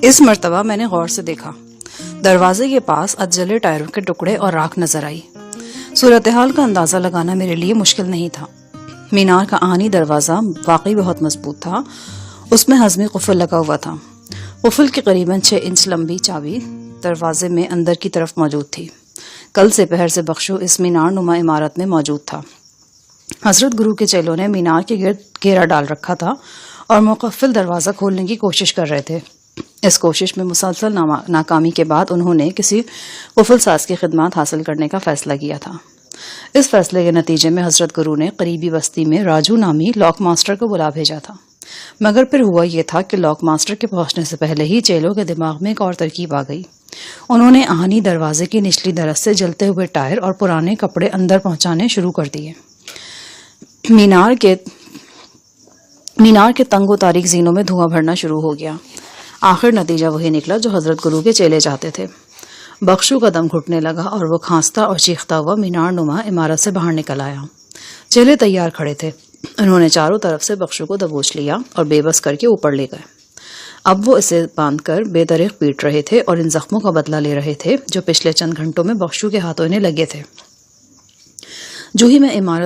اس مرتبہ میں نے غور سے دیکھا. دروازے کے پاس ادجلے ٹائروں کے ٹکڑے اور راکھ نظر آئی. صورتحال کا اندازہ لگانا میرے لیے مشکل نہیں تھا. مینار کا آہنی دروازہ واقعی بہت مضبوط تھا. اس میں ہضمی قفل لگا ہوا تھا. قفل کی قریباً 6 انچ لمبی چابی دروازے میں اندر کی طرف موجود تھی. کل سے پہر سے بخشو اس مینار نما عمارت میں موجود تھا. حضرت گرو کے چیلوں نے مینار کے گرد گھیرا ڈال رکھا تھا اور مقفل دروازہ کھولنے کی کوشش کر رہے تھے. اس کوشش میں مسلسل ناکامی کے بعد انہوں نے کسی قفل ساز کی خدمات حاصل کرنے کا فیصلہ کیا تھا. اس فیصلے کے نتیجے میں حضرت گرو نے قریبی بستی میں راجو نامی لاک ماسٹر کو بلا بھیجا تھا. مگر پھر ہوا یہ تھا کہ لاک ماسٹر کے پہنچنے سے پہلے ہی چیلوں کے دماغ میں ایک اور ترکیب آ گئی. انہوں نے آہنی دروازے کی نچلی درز سے جلتے ہوئے ٹائر اور پرانے کپڑے اندر پہنچانے شروع کر دیے. مینار کے تنگ و تاریک زینوں میں دھواں بھرنا شروع ہو گیا. آخر نتیجہ وہی نکلا جو حضرت گرو کے چیلے چاہتے تھے. بخشو کا دم گھٹنے لگا اور وہ کھانستا اور چیختا ہوا مینار نما عمارت سے باہر نکل آیا. چیلے تیار کھڑے تھے. انہوں نے چاروں طرف سے بخشو کو دبوچ لیا اور بے بس کر کے اوپر لے گئے. اب وہ اسے باندھ کر بے دریغ پیٹ رہے تھے اور ان زخموں کا بدلہ لے رہے تھے جو پچھلے چند گھنٹوں میں بخشو کے ہاتھوں انہیں لگے تھے. جو ہی میں مینار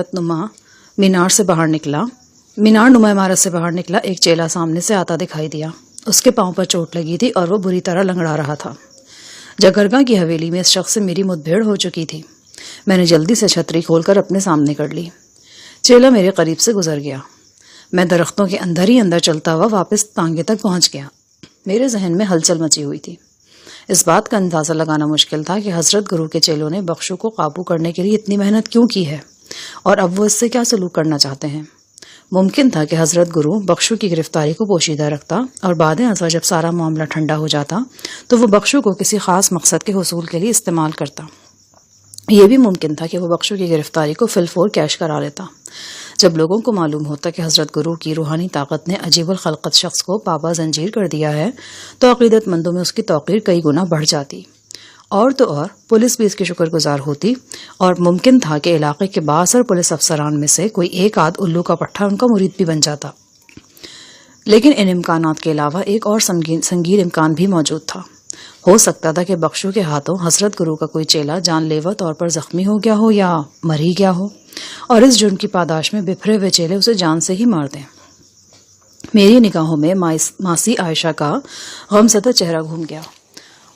نما عمارت سے باہر نکلا ایک چیلا سامنے سے آتا دکھائی دیا. اس کے پاؤں پر چوٹ لگی تھی اور وہ بری طرح لنگڑا رہا تھا. جگرگاں کی حویلی میں اس شخص سے میری مدبھیڑ ہو چکی تھی. میں نے جلدی سے چھتری کھول کر اپنے سامنے کر لی. چیلا میرے قریب سے گزر گیا. میں درختوں کے اندر ہی اندر چلتا ہوا واپس تانگے تک پہنچ گیا. میرے ذہن میں ہلچل مچی ہوئی تھی. اس بات کا اندازہ لگانا مشکل تھا کہ حضرت گرو کے چیلوں نے بخشو کو قابو کرنے کے لیے اتنی محنت کیوں کی ہے اور اب وہ اس سے کیا سلوک کرنا چاہتے ہیں. ممکن تھا کہ حضرت گرو بخشو کی گرفتاری کو پوشیدہ رکھتا اور بعد ازاں جب سارا معاملہ ٹھنڈا ہو جاتا تو وہ بخشو کو کسی خاص مقصد کے حصول کے لیے استعمال کرتا. یہ بھی ممکن تھا کہ وہ بخشو کی گرفتاری کو فلفور کیش کرا لیتا. جب لوگوں کو معلوم ہوتا کہ حضرت گرو کی روحانی طاقت نے عجیب الخلقت شخص کو پابا زنجیر کر دیا ہے تو عقیدت مندوں میں اس کی توقیر کئی گنا بڑھ جاتی. اور تو اور پولیس بھی اس کی شکر گزار ہوتی اور ممکن تھا کہ علاقے کے بااثر پولیس افسران میں سے کوئی ایک آدھ الو کا پٹھا ان کا مرید بھی بن جاتا. لیکن ان امکانات کے علاوہ ایک اور سنگین امکان بھی موجود تھا. ہو سکتا تھا کہ بخشو کے ہاتھوں حضرت گرو کا کوئی چیلا جان لیوا طور پر زخمی ہو گیا ہو یا مر ہی گیا ہو اور اس جرم کی پاداش میں بپھرے ہوئے چیلے اسے جان سے ہی مار دیں. میری نگاہوں میں ماسی عائشہ کا غمزدہ چہرہ گھوم گیا.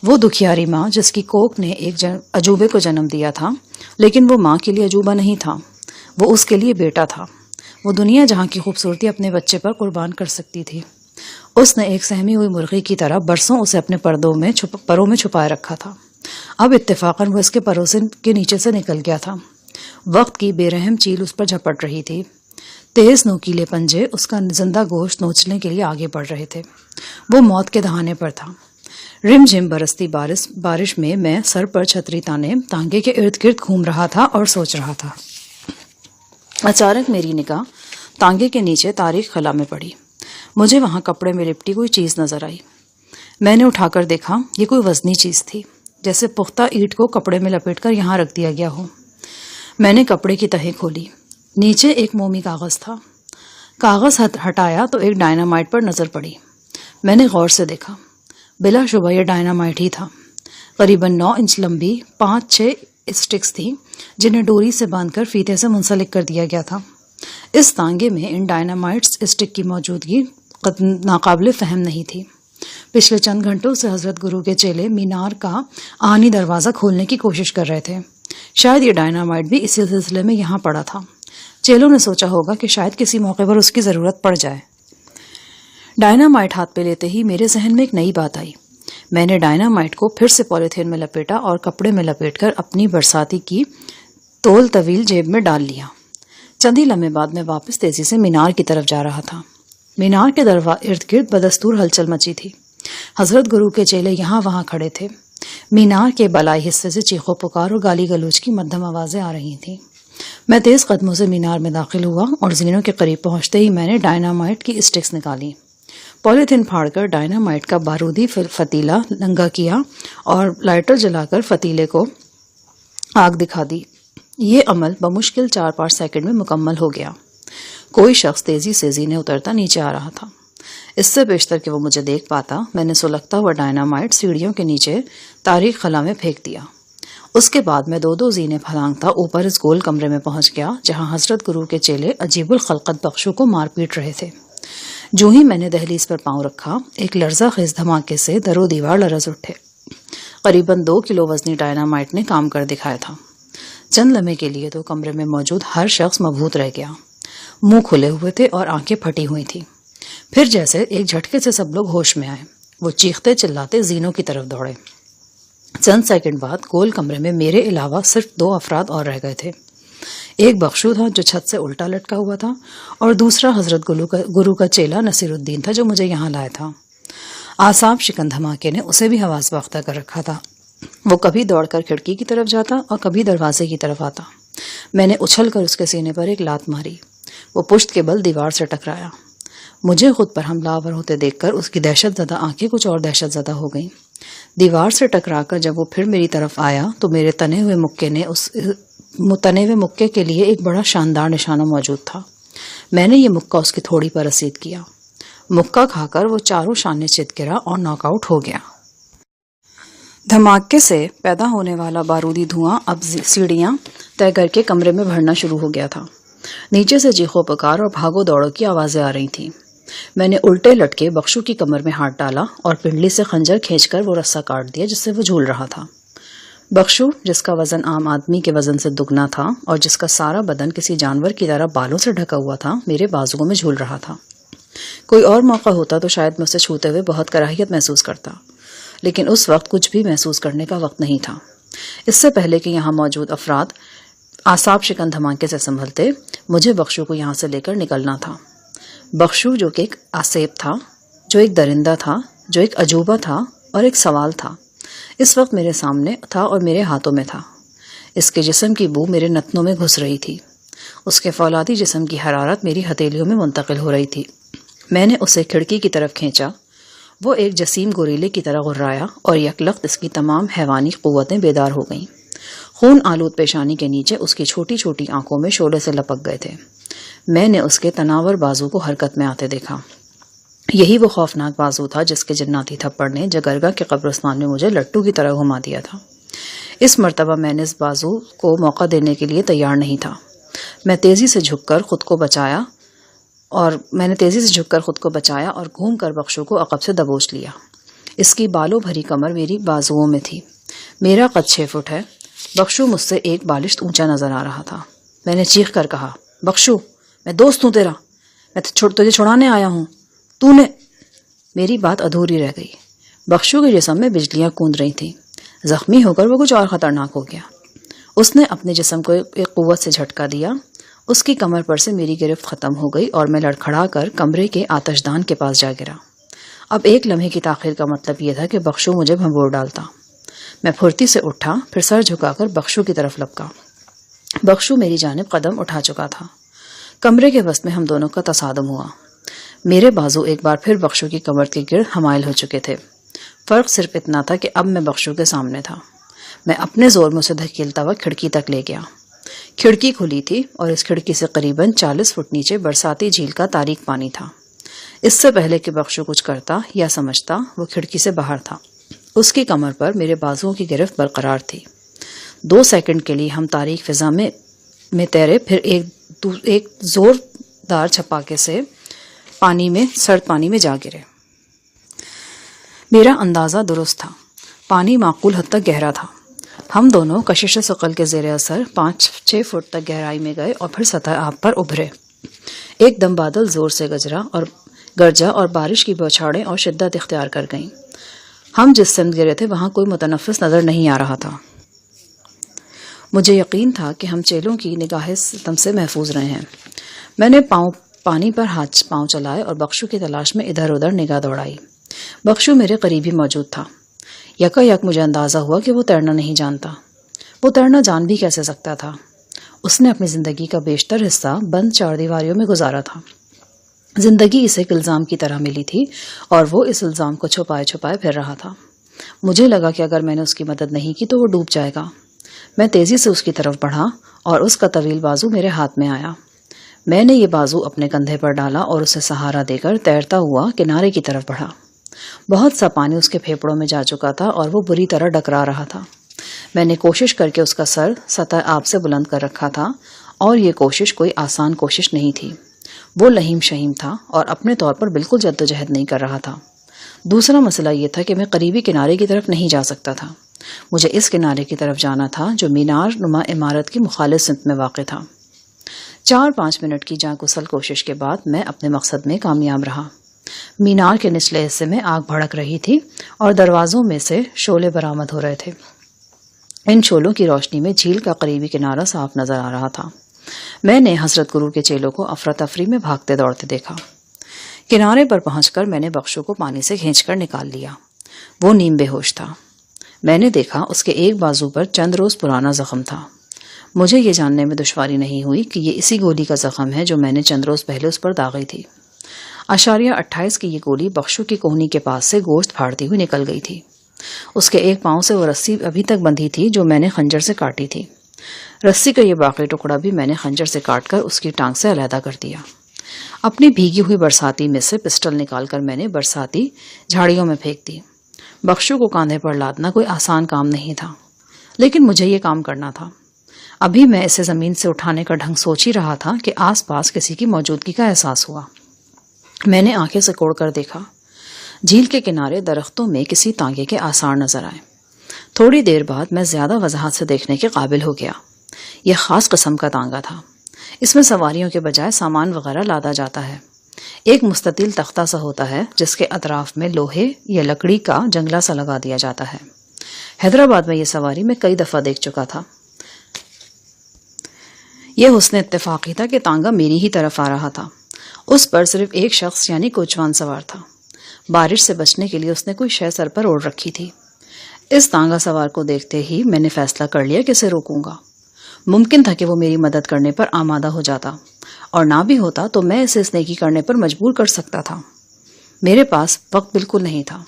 وہ دکھیاری ماں جس کی کوکھ نے ایک عجوبے کو جنم دیا تھا، لیکن وہ ماں کے لیے عجوبہ نہیں تھا، وہ اس کے لیے بیٹا تھا. وہ دنیا جہاں کی خوبصورتی اپنے بچے پر قربان کر سکتی تھی. اس نے ایک سہمی ہوئی مرغی کی طرح برسوں اسے اپنے پروں میں چھپائے رکھا تھا. اب اتفاقاً وہ اس کے پروں کے نیچے سے نکل گیا تھا. وقت کی بے رحم چیل اس پر جھپٹ رہی تھی. تیز نوکیلے پنجے اس کا زندہ گوشت نوچنے کے لیے آگے بڑھ رہے تھے. وہ موت کے دہانے پر تھا. رم جھم برستی بارش میں سر پر چھتری تانے تانگے کے ارد گرد گھوم رہا تھا اور سوچ رہا تھا. اچانک میری نگاہ تانگے کے نیچے تاریک خلا میں پڑی. مجھے وہاں کپڑے میں لپٹی کوئی چیز نظر آئی. میں نے اٹھا کر دیکھا. یہ کوئی وزنی چیز تھی، جیسے پختہ اینٹ کو کپڑے میں لپیٹ کر یہاں رکھ دیا گیا ہو. میں نے کپڑے کی تہیں کھولی. نیچے ایک مومی کاغذ تھا. کاغذ ہٹایا تو ایک ڈائنامائٹ پر نظر پڑی. میں نے غور سے دیکھا. بلا شبہ یہ ڈائنامائٹ ہی تھا. قریباً 9 انچ لمبی 5-6 اسٹکس تھی جنہیں ڈوری سے باندھ کر فیتے سے منسلک کر دیا گیا تھا. اس تانگے میں ان ڈائنامائٹس اسٹک کی موجودگی ناقابل فہم نہیں تھی. پچھلے چند گھنٹوں سے حضرت گرو کے چیلے مینار کا آہنی دروازہ کھولنے کی کوشش کر رہے تھے. شاید یہ ڈائنامائٹ بھی اسی سلسلے میں یہاں پڑا تھا. چیلوں نے سوچا ہوگا کہ شاید کسی موقع پر اس کی ضرورت پڑ جائے. ڈائنامائٹ ہاتھ پہ لیتے ہی میرے ذہن میں ایک نئی بات آئی. میں نے ڈائنامائٹ کو پھر سے پولیتھین میں لپیٹا اور کپڑے میں لپیٹ کر اپنی برساتی کی تول طویل جیب میں ڈال لیا. چند ہی لمحے بعد میں واپس تیزی سے مینار کی طرف جا رہا تھا. مینار کے ارد گرد بدستور ہلچل مچی تھی. حضرت گرو کے چیلے یہاں وہاں کھڑے تھے. مینار کے بالائی حصے سے چیخو پکار اور گالی گلوچ کی مدھم آوازیں آ رہی تھیں. میں تیز قدموں سے مینار میں داخل ہوا اور زینوں کے قریب پہنچتے ہی میں نے ڈائنامائٹ کی اسٹکس نکالی. پولیتھین پھاڑ کر ڈائنامائٹ کا بارودی فتیلہ ننگا کیا اور لائٹر جلا کر فتیلے کو آگ دکھا دی. یہ عمل بمشکل 4-5 سیکنڈ میں مکمل ہو گیا. کوئی شخص تیزی سے زینے اترتا نیچے آ رہا تھا. اس سے بیشتر کہ وہ مجھے دیکھ پاتا، میں نے سلگتا ہوا ڈائنامائٹ سیڑھیوں کے نیچے تاریک خلا میں پھینک دیا۔ اس کے بعد میں دو زینے پھلانگتا اوپر اس گول کمرے میں پہنچ گیا جہاں حضرت گرو کے چیلے عجیب الخلقت بخشو کو مار پیٹ رہے تھے۔ جو ہی میں نے دہلیز پر پاؤں رکھا، ایک لرزہ خیز دھماکے سے در و دیوار لرز اٹھے۔ قریباً 2 کلو وزنی ڈائنامائٹ نے کام کر دکھایا تھا۔ چند لمحے کے لیے تو کمرے میں موجود ہر شخص مبہوت رہ گیا، منہ کھلے ہوئے تھے اور آنکھیں پھٹی ہوئی تھی۔ پھر جیسے ایک جھٹکے سے سب لوگ ہوش میں آئے، وہ چیختے چلاتے زینوں کی طرف دوڑے۔ چند سیکنڈ بعد گول کمرے میں میرے علاوہ صرف 2 افراد اور رہ گئے تھے۔ ایک بخشو تھا جو چھت سے الٹا لٹکا ہوا تھا، اور دوسرا حضرت گرو کا چیلا نصیر الدین تھا جو مجھے یہاں لایا تھا۔ اعصاب شکن دھماکے نے اسے بھی حواس باختہ کر رکھا تھا۔ وہ کبھی دوڑ کر کھڑکی کی طرف جاتا اور کبھی دروازے کی طرف آتا۔ میں نے اچھل کر اس کے سینے پر ایک لات ماری، وہ پشت کے بل دیوار سے ٹکرایا۔ مجھے خود پر حملہ آور ہوتے دیکھ کر اس کی دہشت زدہ آنکھیں کچھ اور دہشت زدہ ہو گئیں۔ دیوار سے ٹکرا کر جب وہ پھر میری طرف آیا تو میرے تنے ہوئے مکے کے لیے ایک بڑا شاندار نشانہ موجود تھا۔ میں نے یہ مکہ اس کی تھوڑی پر رسید کیا۔ مکہ کھا کر وہ چاروں شانے چت گرا اور ناک آؤٹ ہو گیا۔ دھماکے سے پیدا ہونے والا بارودی دھواں اب سیڑھیاں طے کر کے کمرے میں بھرنا شروع ہو گیا تھا۔ نیچے سے چیخو پکار اور بھاگو دوڑو کی آوازیں آ رہی تھیں۔ میں نے الٹے لٹکے بخشو کی کمر میں ہاتھ ڈالا اور پنڈلی سے خنجر کھینچ کر وہ رسہ کاٹ دیا جس سے وہ جھول رہا تھا۔ بخشو، جس کا وزن عام آدمی کے وزن سے دگنا تھا اور جس کا سارا بدن کسی جانور کی طرح بالوں سے ڈھکا ہوا تھا، میرے بازوؤں میں جھول رہا تھا۔ کوئی اور موقع ہوتا تو شاید میں اسے چھوتے ہوئے بہت کراہیت محسوس کرتا، لیکن اس وقت کچھ بھی محسوس کرنے کا وقت نہیں تھا۔ اس سے پہلے کہ یہاں موجود افراد اعصاب شکن دھماکے سے سنبھلتے، مجھے بخشو کو یہاں سے لے کر نکلنا تھا۔ بخشو جو کہ ایک آسیب تھا، جو ایک درندہ تھا، جو ایک عجوبہ تھا اور ایک سوال تھا، اس وقت میرے سامنے تھا اور میرے ہاتھوں میں تھا۔ اس کے جسم کی بو میرے نتنوں میں گھس رہی تھی، اس کے فولادی جسم کی حرارت میری ہتھیلیوں میں منتقل ہو رہی تھی۔ میں نے اسے کھڑکی کی طرف کھینچا، وہ ایک جسیم گوریلے کی طرح غرایا اور یکلخت اس کی تمام حیوانی قوتیں بیدار ہو گئیں۔ خون آلود پیشانی کے نیچے اس کی چھوٹی چھوٹی آنکھوں میں شعلے سے لپک گئے تھے۔ میں نے اس کے تناور بازو کو حرکت میں آتے دیکھا۔ یہی وہ خوفناک بازو تھا جس کے جناتی تھپڑ نے جگرگا کے قبرستان میں مجھے لٹو کی طرح گھما دیا تھا۔ اس مرتبہ میں نے اس بازو کو موقع دینے کے لیے تیار نہیں تھا۔ میں نے تیزی سے جھک کر خود کو بچایا اور گھوم کر بخشو کو عقب سے دبوچ لیا۔ اس کی بالوں بھری کمر میری بازوؤں میں تھی۔ میرا قد 6 فٹ ہے۔ بخشو مجھ سے ایک بالشت اونچا نظر آ رہا تھا۔ میں نے چیخ کر کہا، بخشو، میں دوست ہوں تیرا، میں تجھے چھڑانے آیا ہوں، تو نے… میری بات ادھوری رہ گئی۔ بخشو کے جسم میں بجلیاں کوند رہی تھیں۔ زخمی ہو کر وہ کچھ اور خطرناک ہو گیا۔ اس نے اپنے جسم کو ایک قوت سے جھٹکا دیا، اس کی کمر پر سے میری گرفت ختم ہو گئی اور میں لڑکھڑا کر کمرے کے آتش دان کے پاس جا گرا۔ اب ایک لمحے کی تاخیر کا مطلب یہ تھا کہ بخشو مجھے بھنبور ڈالتا۔ میں پھرتی سے اٹھا، پھر سر جھکا کر بخشو کی طرف لپکا۔ بخشو میری جانب قدم اٹھا چکا تھا۔ کمرے کے وسط میں ہم دونوں کا تصادم ہوا۔ میرے بازو ایک بار پھر بخشو کی کمر کے گرد حمائل ہو چکے تھے۔ فرق صرف اتنا تھا کہ اب میں بخشو کے سامنے تھا۔ میں اپنے زور میں اسے دھکیلتا ہوا کھڑکی تک لے گیا۔ کھڑکی کھلی تھی اور اس کھڑکی سے قریباً 40 فٹ نیچے برساتی جھیل کا تاریک پانی تھا۔ اس سے پہلے کہ بخشو کچھ کرتا یا سمجھتا، وہ کھڑکی سے باہر تھا۔ اس کی کمر پر میرے بازوؤں کی گرفت برقرار تھی۔ 2 سیکنڈ کے لیے ہم تاریک فضا میں تیرے، پھر ایک زوردار چھپاکے سے سرد پانی میں جا گرے۔ میرا اندازہ درست تھا، پانی معقول حد تک گہرا تھا۔ ہم دونوں کشش ثقل کے زیر اثر 5-6 فٹ تک گہرائی میں گئے اور پھر سطح آب پر ابھرے۔ ایک دم بادل زور سے گرجا اور بارش کی بوچھاڑیں اور شدت اختیار کر گئیں۔ ہم جس سمت گرے تھے وہاں کوئی متنفس نظر نہیں آ رہا تھا۔ مجھے یقین تھا کہ ہم چیلوں کی نگاہ ستم سے محفوظ رہے ہیں۔ میں نے پانی پر پاؤں چلائے اور بخشو کی تلاش میں ادھر ادھر نگاہ دوڑائی۔ بخشو میرے قریب ہی موجود تھا۔ یک مجھے اندازہ ہوا کہ وہ تیرنا نہیں جانتا۔ وہ تیرنا جان بھی کیسے سکتا تھا؟ اس نے اپنی زندگی کا بیشتر حصہ بند 4 دیواریوں میں گزارا تھا۔ زندگی اسے ایک الزام کی طرح ملی تھی اور وہ اس الزام کو چھپائے پھر رہا تھا۔ مجھے لگا کہ اگر میں نے اس کی مدد نہیں کی تو وہ ڈوب جائے گا۔ میں تیزی سے اس کی طرف بڑھا اور اس کا طویل بازو میرے ہاتھ میں آیا۔ میں نے یہ بازو اپنے کندھے پر ڈالا اور اسے سہارا دے کر تیرتا ہوا کنارے کی طرف بڑھا۔ بہت سا پانی اس کے پھیپھڑوں میں جا چکا تھا اور وہ بری طرح ڈکرا رہا تھا۔ میں نے کوشش کر کے اس کا سر سطح آب سے بلند کر رکھا تھا، اور یہ کوشش کوئی آسان کوشش نہیں تھی۔ وہ لہیم شہیم تھا اور اپنے طور پر بالکل جدوجہد نہیں کر رہا تھا۔ دوسرا مسئلہ یہ تھا کہ میں قریبی کنارے کی طرف نہیں جا سکتا تھا۔ مجھے اس کنارے کی طرف جانا تھا جو مینار نما عمارت کی مخالف سمت میں واقع تھا۔ 4-5 منٹ کی جاں گسل کوشش کے بعد میں اپنے مقصد میں کامیاب رہا۔ مینار کے نچلے حصے میں آگ بھڑک رہی تھی اور دروازوں میں سے شعلے برآمد ہو رہے تھے۔ ان شعلوں کی روشنی میں جھیل کا قریبی کنارہ صاف نظر آ رہا تھا۔ میں نے حضرت گرو کے چیلوں کو افراتفری میں بھاگتے دوڑتے دیکھا۔ کنارے پر پہنچ کر میں نے بخشو کو پانی سے کھینچ کر نکال لیا۔ وہ نیم بے ہوش تھا۔ میں نے دیکھا اس کے ایک بازو پر چند روز پرانا زخم تھا۔ مجھے یہ جاننے میں دشواری نہیں ہوئی کہ یہ اسی گولی کا زخم ہے جو میں نے چند روز پہلے اس پر داغی تھی۔ 28 کی یہ گولی بخشو کی کوہنی کے پاس سے گوشت پھاڑتی ہوئی نکل گئی تھی۔ اس کے ایک پاؤں سے وہ رسی ابھی تک بندھی تھی جو میں نے خنجر سے کاٹی تھی۔ رسی کا یہ باقی ٹکڑا بھی میں نے خنجر سے کاٹ کر اس کی ٹانگ سے علیحدہ کر دیا۔ اپنی بھیگی ہوئی برساتی میں سے پسٹل نکال کر میں نے برساتی جھاڑیوں میں پھینک دی۔ بخشو کو کاندھے پر لادنا کوئی آسان کام نہیں تھا، لیکن مجھے یہ کام کرنا تھا۔ ابھی میں اسے زمین سے اٹھانے کا ڈھنگ سوچ ہی رہا تھا کہ آس پاس کسی کی موجودگی کا احساس ہوا۔ میں نے آنکھیں سکوڑ کر دیکھا۔ جھیل کے کنارے درختوں میں کسی تانگے کے آثار نظر آئے۔ تھوڑی دیر بعد میں زیادہ وضاحت سے دیکھنے کے قابل ہو گیا۔ یہ خاص قسم کا تانگا تھا۔ اس میں سواریوں کے بجائے سامان وغیرہ لادا جاتا ہے۔ ایک مستطیل تختہ سا ہوتا ہے جس کے اطراف میں لوہے یا لکڑی کا جنگلہ سا لگا دیا جاتا ہے۔ حیدرآباد میں یہ سواری میں کئی دفعہ دیکھ چکا تھا۔ یہ حسن اتفاقی تھا کہ تانگا میری ہی طرف آ رہا تھا۔ اس پر صرف ایک شخص یعنی کوچوان سوار تھا۔ بارش سے بچنے کے لیے اس نے کوئی شے سر پر اوڑھ رکھی تھی۔ اس تانگا سوار کو دیکھتے ہی میں نے فیصلہ کر لیا کہ اسے روکوں گا۔ ممکن تھا کہ وہ میری مدد کرنے پر آمادہ ہو جاتا، اور نہ بھی ہوتا تو میں اسے اس نیکی کرنے پر مجبور کر سکتا تھا۔ میرے پاس وقت بالکل نہیں تھا۔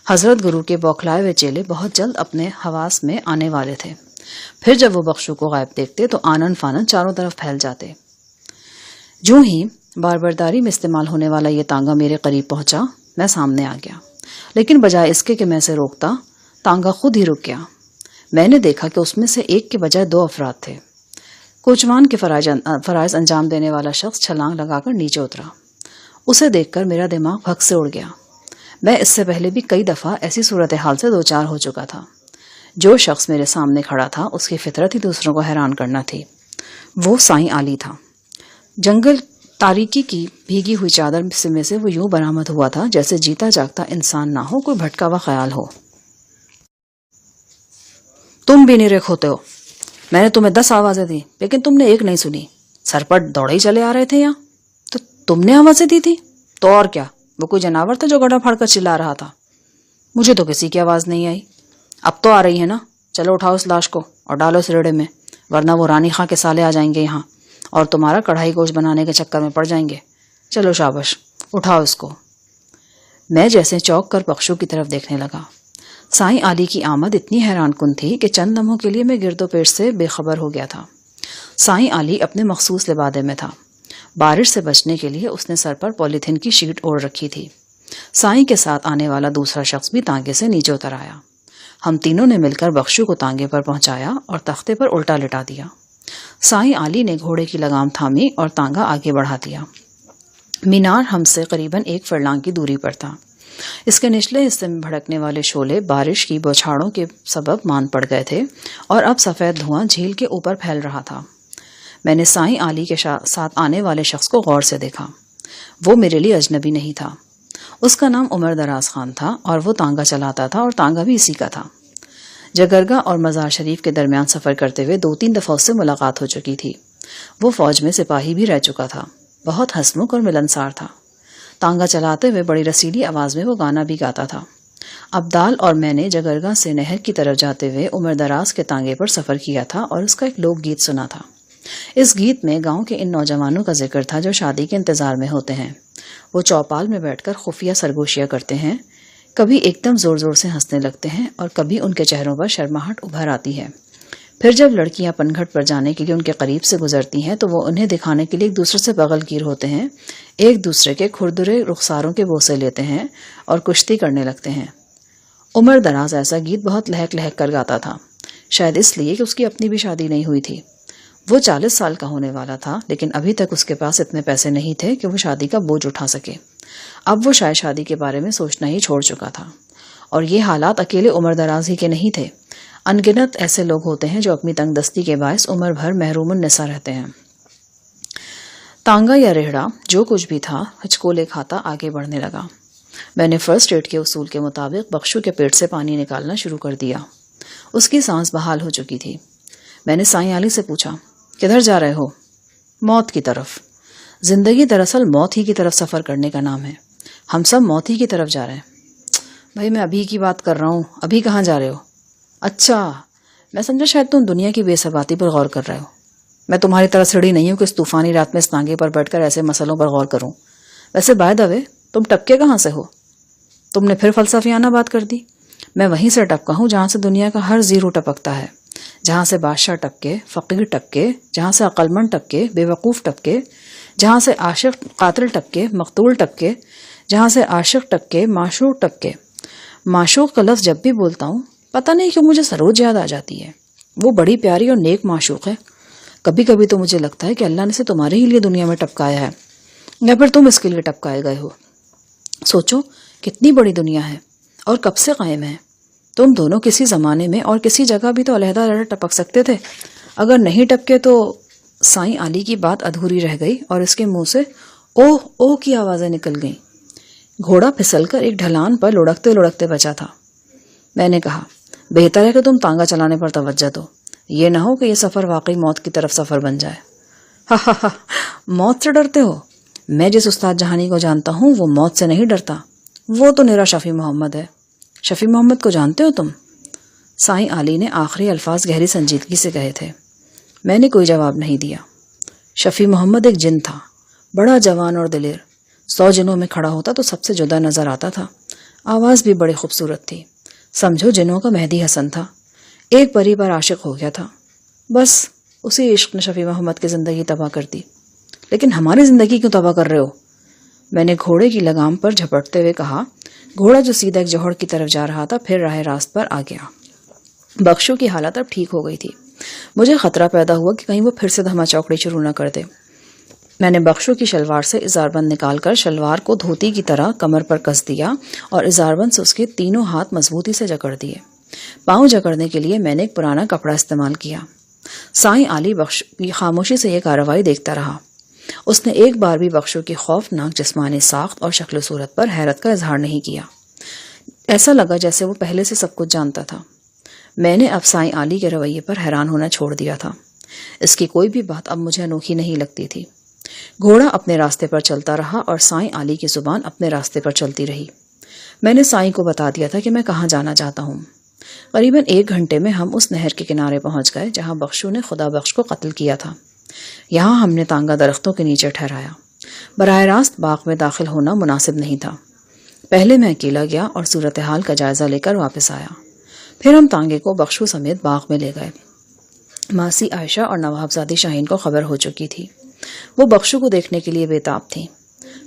حضرت گرو کے بوکھلائے ہوئے چیلے بہت جلد اپنے حواس میں آنے والے تھے۔ پھر جب وہ بخشو کو غائب دیکھتے تو آنن فانن چاروں طرف پھیل جاتے۔ جو ہی باربرداری میں استعمال ہونے والا یہ تانگا میرے قریب پہنچا، میں سامنے آ گیا، لیکن بجائے اس کے کہ میں اسے روکتا، تانگا خود ہی رک گیا۔ میں نے دیکھا کہ اس میں سے ایک کے بجائے 2 افراد تھے۔ کوچوان کے فرائض انجام دینے والا شخص چھلانگ لگا کر نیچے اترا۔ اسے دیکھ کر میرا دماغ بھگ سے اڑ گیا۔ میں اس سے پہلے بھی کئی دفعہ ایسی صورتحال سے 2-4 ہو چکا تھا۔ جو شخص میرے سامنے کھڑا تھا اس کی فطرت ہی دوسروں کو حیران کرنا تھی۔ وہ سائیں علی تھا۔ جنگل تاریکی کی بھیگی ہوئی چادر میں سے وہ یوں برآمد ہوا تھا جیسے جیتا جاگتا انسان نہ ہو، کوئی بھٹکا ہوا خیال ہو۔ تم بھی نرے کھوتے ہو۔ میں نے تمہیں 10 آوازیں دی لیکن تم نے ایک نہیں سنی۔ سر پر دوڑے ہی چلے آ رہے تھے یہاں، تو تم نے آوازیں دی تھی تو اور کیا؟ وہ کوئی جانور تھا جو گڑا پھاڑ کر چلا رہا تھا؟ مجھے تو کسی کی آواز نہیں آئی۔ اب تو آ رہی ہے نا؟ چلو اٹھاؤ اس لاش کو اور ڈالو اس ریڑے میں، ورنہ وہ رانی خاں کے سالے آ جائیں گے یہاں اور تمہارا کڑھائی گوشت بنانے کے چکر میں پڑ جائیں گے۔ چلو شاباش، اٹھاؤ اس کو۔ میں جیسے چوک کر بخشو کی طرف دیکھنے لگا۔ سائیں علی کی آمد اتنی حیران کن تھی کہ چند لمحوں کے لیے میں گرد و پیش سے بے خبر ہو گیا تھا۔ سائیں علی اپنے مخصوص لبادے میں تھا۔ بارش سے بچنے کے لیے اس نے سر پر پولیتھین کی شیٹ اوڑھ رکھی تھی۔ سائیں کے ساتھ آنے والا دوسرا شخص بھی تانگے سے نیچے اتر آیا۔ ہم تینوں نے مل کر بخشو کو تانگے پر پہنچایا اور تختے پر الٹا لٹا دیا۔ سائیں علی نے گھوڑے کی لگام تھامی اور تانگا آگے بڑھا دیا۔ مینار ہم سے قریباً 1 فرلانگ کی دوری پر تھا۔ اس کے نچلے حصے میں بھڑکنے والے شعلے بارش کی بوچھاڑوں کے سبب مان پڑ گئے تھے اور اب سفید دھواں جھیل کے اوپر پھیل رہا تھا۔ میں نے سائیں علی کے ساتھ آنے والے شخص کو غور سے دیکھا۔ وہ میرے لیے اجنبی نہیں تھا۔ اس کا نام عمر دراز خان تھا اور وہ تانگا چلاتا تھا اور تانگا بھی اسی کا تھا۔ جگرگا اور مزار شریف کے درمیان سفر کرتے ہوئے 2-3 دفعہ اس سے ملاقات ہو چکی تھی۔ وہ فوج میں سپاہی بھی رہ چکا تھا۔ بہت ہنسمکھ اور ملنسار تھا۔ تانگا چلاتے ہوئے بڑی رسیلی آواز میں وہ گانا بھی گاتا تھا۔ عبدال اور میں نے جگرگا سے نہر کی طرف جاتے ہوئے عمر دراز کے تانگے پر سفر کیا تھا اور اس کا ایک لوک گیت سنا تھا۔ اس گیت میں گاؤں کے ان نوجوانوں کا ذکر تھا جو شادی کے انتظار میں ہوتے ہیں۔ وہ چوپال میں بیٹھ کر خفیہ سرگوشیاں کرتے ہیں، کبھی ایک دم زور زور سے ہنسنے لگتے ہیں اور کبھی ان کے چہروں پر شرماہٹ ابھر آتی ہے، پھر جب لڑکیاں پنگھٹ پر جانے کے لیے ان کے قریب سے گزرتی ہیں تو وہ انہیں دکھانے کے لیے ایک دوسرے سے بغل گیر ہوتے ہیں، ایک دوسرے کے کھردرے رخساروں کے بوسے لیتے ہیں اور کشتی کرنے لگتے ہیں۔ عمر دراز ایسا گیت بہت لہک لہک کر گاتا تھا، شاید اس لیے کہ اس کی اپنی بھی شادی نہیں ہوئی تھی۔ وہ 40 سال کا ہونے والا تھا، لیکن ابھی تک اس کے پاس اتنے پیسے نہیں تھے کہ وہ شادی کا بوجھ اٹھا سکے۔ اب وہ شاید شادی کے بارے میں سوچنا ہی چھوڑ چکا تھا، اور یہ حالات اکیلے عمر دراز ہی کے نہیں تھے۔ انگنت ایسے لوگ ہوتے ہیں جو اپنی تنگ دستی کے باعث عمر بھر محروم النساء رہتے ہیں۔ تانگا یا ریڑھا جو کچھ بھی تھا ہچکولے کھاتا آگے بڑھنے لگا۔ میں نے فرسٹ ایڈ کے اصول کے مطابق بخشو کے پیٹ سے پانی نکالنا شروع کر دیا۔ اس کی سانس بحال ہو چکی تھی۔ میں نے سائیں علی سے پوچھا، کدھر جا رہے ہو؟ موت کی طرف۔ زندگی دراصل موت ہی کی طرف سفر کرنے کا نام ہے۔ ہم سب موت ہی کی طرف جا رہے ہیں۔ بھائی میں ابھی کی بات کر رہا ہوں، ابھی کہاں جا رہے ہو؟ اچھا، میں سمجھا شاید تم دنیا کی بے ثباتی پر غور کر رہے ہو۔ میں تمہاری طرح سڑی نہیں ہوں کہ اس طوفانی رات میں اس تانگے پر بیٹھ کر ایسے مسئلوں پر غور کروں۔ ویسے بائی دا وے تم ٹپکے کہاں سے ہو؟ تم نے پھر فلسفیانہ بات کر دی۔ میں وہیں سے ٹپکا ہوں جہاں سے دنیا کا ہر زیرو ٹپکتا ہے، جہاں سے بادشاہ ٹپکے، فقیر ٹپکے، جہاں سے عقلمند ٹپکے، بے وقوف ٹپکے، جہاں سے عاشق قاتل ٹپکے، مقتول ٹپکے، جہاں سے عاشق ٹپکے، معشوق ٹپکے۔ معشوق کا لفظ جب بھی بولتا ہوں پتہ نہیں کیوں مجھے سروج یاد آ جاتی ہے۔ وہ بڑی پیاری اور نیک معشوق ہے۔ کبھی کبھی تو مجھے لگتا ہے کہ اللہ نے اسے تمہارے ہی لیے دنیا میں ٹپکایا ہے، یا پھر تم اس کے لیے ٹپکائے گئے ہو۔ سوچو کتنی بڑی دنیا ہے اور کب سے قائم ہے۔ تم دونوں کسی زمانے میں اور کسی جگہ بھی تو علیحدہ علیحدہ ٹپک سکتے تھے، اگر نہیں ٹپکے تو۔ سائیں علی کی بات ادھوری رہ گئی اور اس کے منہ سے اوہ اوہ کی آوازیں نکل گئیں۔ گھوڑا پھسل کر ایک ڈھلان پر لڑکتے لڑکتے بچا تھا۔ میں نے کہا، بہتر ہے کہ تم تانگا چلانے پر توجہ دو، یہ نہ ہو کہ یہ سفر واقعی موت کی طرف سفر بن جائے۔ ہا ہا ہا، موت سے ڈرتے ہو؟ میں جس استاد جہانی کو جانتا ہوں وہ موت سے نہیں ڈرتا، وہ تو میرا شفیع محمد ہے۔ شفیع محمد کو جانتے ہو تم؟ سائیں علی نے آخری الفاظ گہری سنجیدگی سے کہے تھے۔ میں نے کوئی جواب نہیں دیا۔ شفیع محمد ایک جن تھا، بڑا جوان اور دلیر۔ 100 جنوں میں کھڑا ہوتا تو سب سے جدا نظر آتا تھا۔ آواز بھی بڑی خوبصورت تھی، سمجھو جنوں کا مہدی حسن تھا۔ ایک پری پر عاشق ہو گیا تھا، بس اسی عشق نے شفیع محمد کی زندگی تباہ کر دی۔ لیکن ہماری زندگی کیوں تباہ کر رہے ہو؟ میں نے گھوڑے کی لگام پر جھپٹتے ہوئے کہا۔ گھوڑا جو سیدھا ایک جوہر کی طرف جا رہا تھا پھر راہ راست پر آ گیا۔ بخشو کی حالت اب ٹھیک ہو گئی تھی۔ مجھے خطرہ پیدا ہوا کہ کہیں وہ پھر سے دھما چوکڑی شروع نہ کر دے۔ میں نے بخشو کی شلوار سے اظہار بند نکال کر شلوار کو دھوتی کی طرح کمر پر کس دیا اور اظہار بند سے اس کے تینوں ہاتھ مضبوطی سے جکڑ دیے۔ پاؤں جکڑنے کے لیے میں نے ایک پرانا کپڑا استعمال کیا۔ سائیں علی بخشو کی خاموشی سے یہ کارروائی دیکھتا رہا۔ اس نے ایک بار بھی بخشو کی خوفناک جسمانی ساخت اور شکل و صورت پر حیرت کا اظہار نہیں کیا۔ ایسا لگا جیسے وہ پہلے سے سب کچھ جانتا تھا۔ میں نے اب سائیں علی کے رویے پر حیران ہونا چھوڑ دیا تھا۔ اس کی کوئی بھی بات اب مجھے انوکھی نہیں لگتی تھی۔ گھوڑا اپنے راستے پر چلتا رہا اور سائیں علی کی زبان اپنے راستے پر چلتی رہی۔ میں نے سائیں کو بتا دیا تھا کہ میں کہاں جانا چاہتا ہوں۔ قریباً 1 گھنٹے میں ہم اس نہر کے کنارے پہنچ گئے جہاں بخشو نے خدا بخش کو قتل کیا تھا۔ یہاں ہم نے تانگا درختوں کے نیچے ٹھہرایا۔ براہ راست باغ میں داخل ہونا مناسب نہیں تھا۔ پہلے میں اکیلا گیا اور صورتحال کا جائزہ لے کر واپس آیا۔ پھر ہم تانگے کو بخشو سمیت باغ میں لے گئے۔ ماسی عائشہ اور نوابزادی شاہین کو خبر ہو چکی تھی۔ وہ بخشو کو دیکھنے کے لیے بے تاب تھیں۔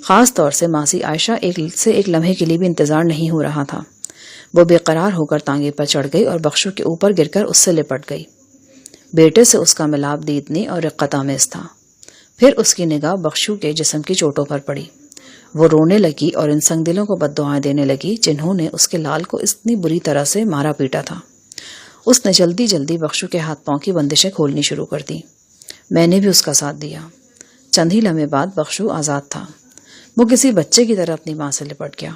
خاص طور سے ماسی عائشہ ایک لمحے کے لیے بھی انتظار نہیں ہو رہا تھا۔ وہ بے قرار ہو کر تانگے پر چڑھ گئی اور بخشو کے اوپر گر کر اس سے لپٹ گئی۔ بیٹے سے اس کا ملاپ دیدنی اور رقت آمیز تھا۔ پھر اس کی نگاہ بخشو کے جسم کی چوٹوں پر پڑی۔ وہ رونے لگی اور ان سنگ دلوں کو بد دعائیں دینے لگی جنہوں نے اس کے لال کو اتنی بری طرح سے مارا پیٹا تھا۔ اس نے جلدی جلدی بخشو کے ہاتھ پاؤں کی بندشیں کھولنی شروع کر دی۔ میں نے بھی اس کا ساتھ دیا۔ چند ہی لمحے بعد بخشو آزاد تھا۔ وہ کسی بچے کی طرح اپنی ماں سے لپٹ گیا۔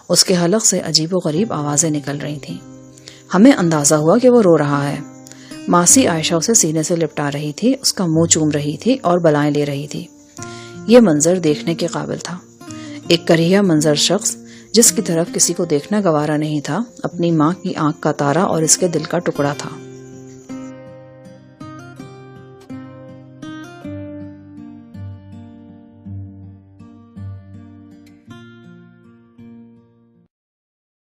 اس کے حلق سے عجیب و غریب آوازیں نکل رہی تھیں۔ ہمیں اندازہ ہوا کہ وہ رو رہا ہے۔ ماسی عائشہ اسے سینے سے لپٹا رہی تھی، اس کا منہ چوم رہی تھی اور بلائیں لے رہی تھی۔ یہ منظر دیکھنے کے قابل تھا۔ ایک کریہ منظر شخص جس کی طرف کسی کو دیکھنا گوارا نہیں تھا، اپنی ماں کی آنکھ کا تارا اور اس کے دل کا ٹکڑا تھا۔